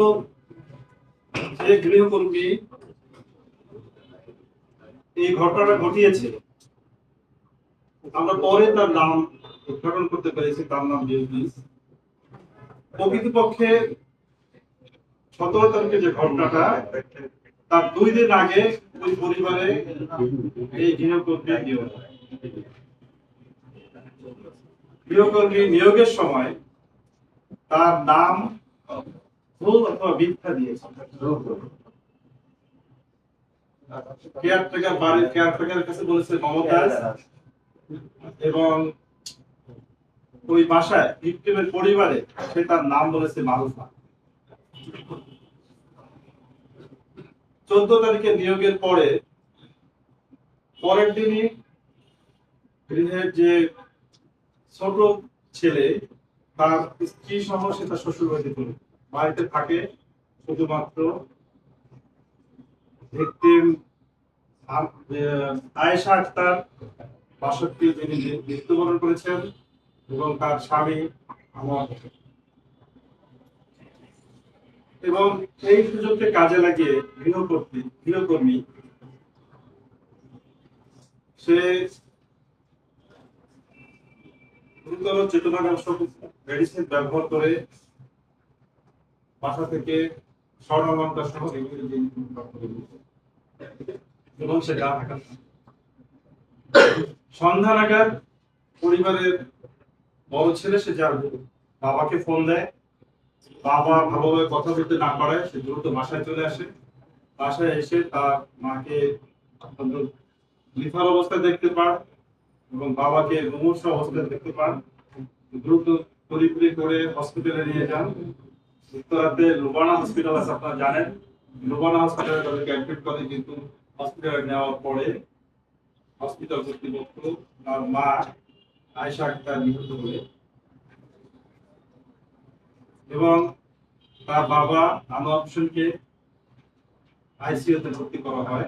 তো যে গৃহকর্মী এই ঘটনাটা ঘটিয়েছে, আমরা পরে তার নাম উদ্ঘাটন করতে পেরেছি। তার নাম বিলকিস। প্রকৃতপক্ষে 17 তারিখে যে ঘটনাটা, তার 2 দিন আগে ওই পরিবারে এই গৃহকর্মী নিয়োগের সময় তার নাম ভুল অথবা মিথ্যা দিয়েছে। কেয়ারটেকার বাড়ির কেয়ারটেকারের কাছে বলেছে মমতাজ, এবং ওই বাসায় ভিক্টিমের পরিবারে সে তার নাম বলেছে মারুফা। 14 তারিখে নিয়োগের পরের দিনই গৃহের যে ছোট ছেলে, তার স্ত্রী সহ সে তার শ্বশুর বাড়িতে থাকে। শুধুমাত্র ভিকটিম আয়েশা আক্তার 62, যিনি মৃত্যুবরণ করেছেন, এবং তার স্বামী আমার। এবং এই সুযোগকে কাজে লাগিয়ে গৃহকর্মী সে গুরুতর চেতনানাশক মেডিসিন ব্যবহার করে বাসা থেকে স্বর্ণালঙ্কার সহ এবং সে গা থাকা। সন্ধ্যা নাগাদ পরিবারের বড় ছেলে সে যার বাবাকে ফোন দেয়। বাবা ভালোভাবে কথা বলতে না পারায় সে দ্রুত বাসায় চলে আসে। বাসায় এসে তার মাকে লিথার অবস্থায় দেখতে পান এবং বাবাকে মুমূর্ষু অবস্থায় দেখতে পান। দ্রুত তড়িঘড়ি করে হসপিটালে নিয়ে যান। উত্তরাতে লুবানা হসপিটাল আছে, আপনারা জানেন। লুবানা হসপিটালে তাদেরকে অ্যাডমিট করে, কিন্তু হসপিটালে নেওয়ার পরে হসপিটাল কর্তৃপক্ষ তার মা আয়েশা আক্তার নিহত হয়ে এবং তার বাবা আনোয়ার হোসেনকে আইসিইউতে ভর্তি করা হয়।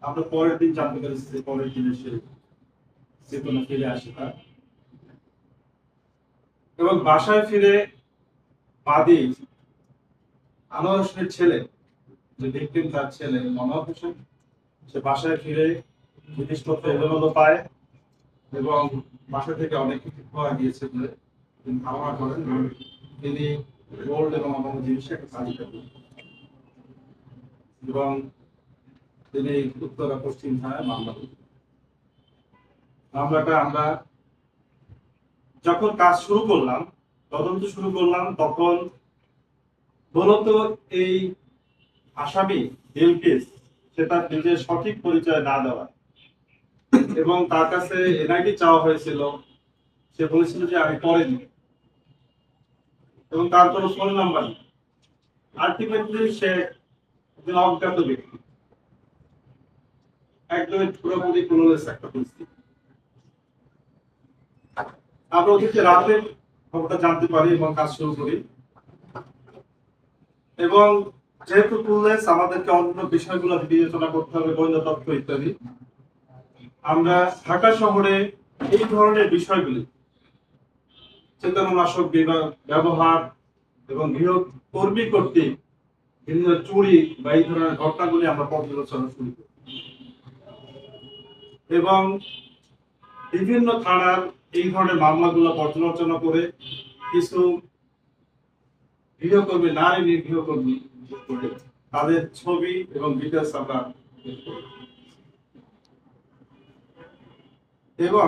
আমরা পরের দিন জানতে পেরেছি যে পরের দিনে সে চেতনা ফিরে আসে তার। এবং বাসায় ফিরে বাদী আনোয়ার হোসেনের ছেলে, যে ভিকটিম তার ছেলে আনোয়ার হোসেন, সে বাসায় ফিরে জিনিসপত্র এলোমেলো পায় এবং বাসা থেকে অনেক কিছু পাওয়া গিয়েছে বলে তিনি ধারণা করেন। তিনি গোল্ড এবং অন্যান্য জিনিসের একটা তালিকা করেন এবং তিনি উত্তরা পশ্চিম থানায় মামলা করেন। মামলাটা আমরা যখন কাজ শুরু করলাম, তদন্ত শুরু করলাম, তখন মূলত এই আসামি বিলকিস সে তার নিজের সঠিক পরিচয় না দেওয়া এবং তার কাছে এনআইডি চাওয়া হয়েছিল। সে বলেছিল যে আমি পরে দিব, এবং তার কোনো ফোন নাম্বার নেই। আলটিমেটলি সে একজন অজ্ঞাত ব্যক্তি, একদমই পুরোপুরি ক্লোলেস একটা পরিস্থিতি। আমরা ওদিকে রাতে খবরটা জানতে পারি এবং কাজ শুরু করি। এবং যেহেতু ক্লোলেস, আমাদেরকে অন্য বিষয়গুলো বিবেচনা করতে হবে, গোয়েন্দা তথ্য ইত্যাদি। আমরা ঢাকা শহরে এই ধরনের বিষয়গুলি, চেতনানাশক ব্যবহার এবং গৃহকর্মী কর্তৃক বিভিন্ন চুরি বা এই ধরনের ঘটনাগুলি আমরা পর্যালোচনা শুরু করি এবং বিভিন্ন থানার এই ধরনের মামলাগুলো পর্যালোচনা করে কিছু গৃহকর্মী, নারী গৃহকর্মী করে তাদের ছবি এবং ডিটেলস আমরা এবং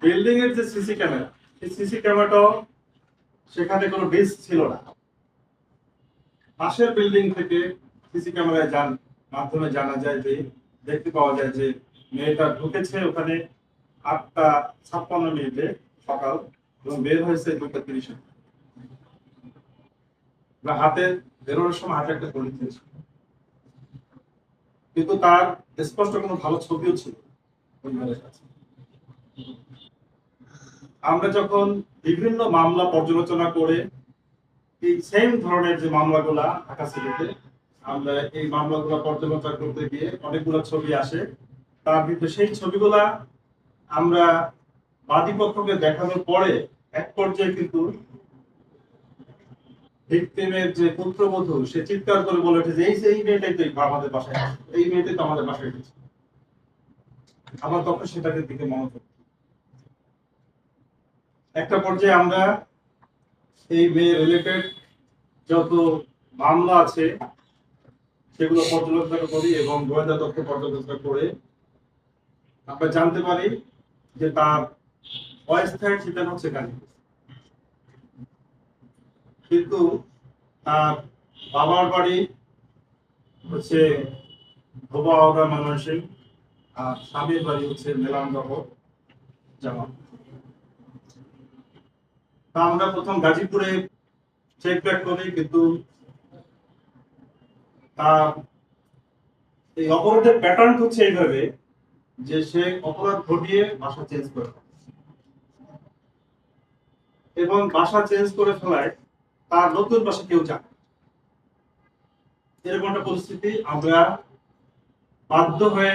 বিল্ডিং এর যে সিসি ক্যামেরা, সেই সিসি ক্যামেরাটাও সেখানে কোনো ডিস্ক ছিল না। পাশের বিল্ডিং থেকে সিসি ক্যামেরায় মাধ্যমে জানা যায় যে, দেখতে পাওয়া যায় যে মেয়েটা ঢুকেছে ওখানে 8টা 56 মিনিটে সকাল এবং বের হয়েছে 2টা 30-এ। হাতে বেরোনোর সময় হাতে একটা ঘড়ি ছিল, কিন্তু তার স্পষ্ট কোনো ভালো ছবিও ছিল পরিবারের কাছে। আমরা যখন বিভিন্ন মামলা পর্যালোচনা করে এই সেম ধরনের যে মামলাগুলা ঢাকা সিটিতে, আমরা এই মামলাগুলা পর্যালোচনা করতে গিয়ে অনেকগুলো ছবি আসে। তার ভিতরে সেই ছবিগুলা আমরা বাদী পক্ষকে দেখানোর পরে এক পর্যায়ে কিন্তু ভিকটিমের যে পুত্রবধূ সে চিৎকার করে বলে ওঠে যে এই মেয়েটাই তো আমাদের বাসায় আছে, এই মেয়েটাই তো আমাদের বাসায় এসেছে। আবার তখন সেটাকে দিকে মনোযোগ। একটা পর্যায়ে আমরা এই মেয়ে রিলেটেড যত মামলা আছে সেগুলো পর্যালোচনা করি এবং গোয়েন্দা তথ্য পর্যালোচনা করে আমরা জানতে পারি যে তার অস্থায়ী ঠিকানা হচ্ছে গাজীপুর, কিন্তু তার বাবার বাড়ি হচ্ছে ধোবাউড়া ময়মনসিংহ, আর স্বামীর বাড়ি হচ্ছে মেলান্দহ জামা। তা আমরা প্রথম গাজীপুরে চেক ব্যাক করি, কিন্তু তার এই অপরাধের প্যাটার্ন হচ্ছে এইভাবে যে সে অপরাধ ঘটিয়ে বাসা চেঞ্জ করে এবং বাসা চেঞ্জ করে ফেলায় তার নতুন বাসা কেউ যায়। এরকম একটা পরিস্থিতি আমরা বাধ্য হয়ে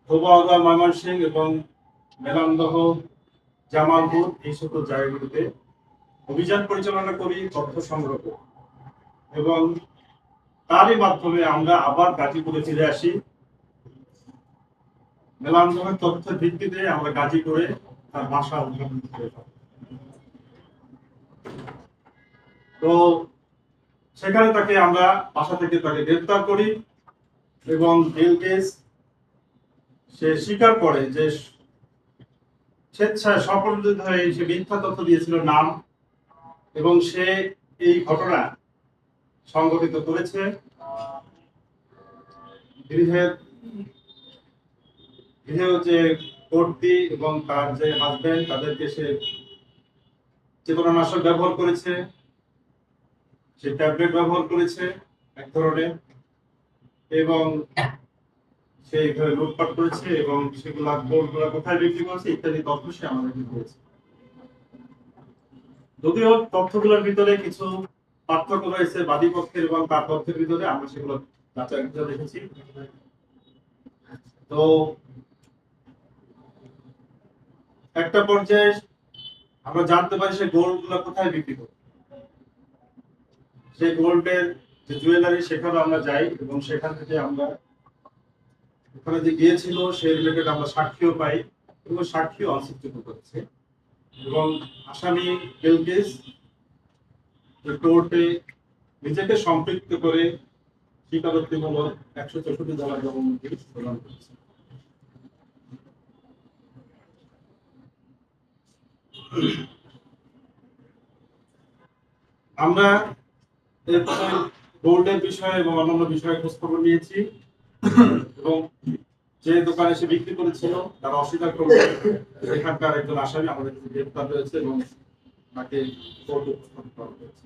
ধোবাউড়া ময়মনসিংহ এবং মেলান্দহ জামালপুর এই সকল জায়গাগুলিতে অভিযান পরিচালনা করি, তথ্য সংগ্রহ করি এবং তারই মাধ্যমে আমরা আবার গাজীপুরে ফিরে আসি। মেলান্দহের তথ্যের ভিত্তিতে আমরা গাজীপুরে তার বাসা উদ্ঘাটন করে। তো সেখানে তাকে আমরা বাসা থেকে তাকে গ্রেফতার করি এবং বিলকিস সে স্বীকার করে যে স্বেচ্ছায় স্বপ্রণোদিত হয়ে সে মিথ্যা তথ্য দিয়েছিল নাম, এবং সে এই ঘটনা সংঘটিত করেছে। গৃহের যে কর্ত্রী এবং তার যে হাজবেন্ড তাদেরকে সে চেতনানাশক ব্যবহার করেছে, সে ট্যাবলেট ব্যবহার করেছে এক ধরনের, এবং সে এইভাবে লুটপাট করেছে এবং সেগুলা বোর্ডগুলা কোথায় বিক্রি করেছে ইত্যাদি তথ্য সে আমাদেরকে দিয়েছে। যদিও তথ্যগুলোর ভিতরে কিছু পার্থক্য রয়েছে বাদী পক্ষের এবং তার তথ্যের ভিতরে, আমরা সেগুলো যাচাই করে দেখেছি। তো একটা পর্যায়ে আমরা জানতে পারি সে গোল্ড গুলা কোথায় বিক্রি করে। সেই গোল্ডের যে জুয়েলারি সেখানে আমরা যাই এবং সেখান থেকে আমরা ওখানে যে গিয়েছিল সেই রিলেটেড আমরা সাক্ষীও পাই এবং সাক্ষীও অস্বীকৃত করেছে। এবং আসামি বিলকিস কোর্টে নিজেকে সম্পৃক্ত করে স্বীকারোক্তিমূলক 164 ধারা জবানবন্দি প্রদান করেছে। আমরা এরপরে গোল্ডের বিষয়ে এবং অন্যান্য বিষয়ে খোঁজ খবর নিয়েছি এবং যে দোকানে সে বিক্রি করেছিল তারা অস্বীকার করবে সেখানকার একজন আসামি আমাদের গ্রেফতার হয়েছে এবং তাকে কোর্টে উপস্থাপন করা হয়েছে।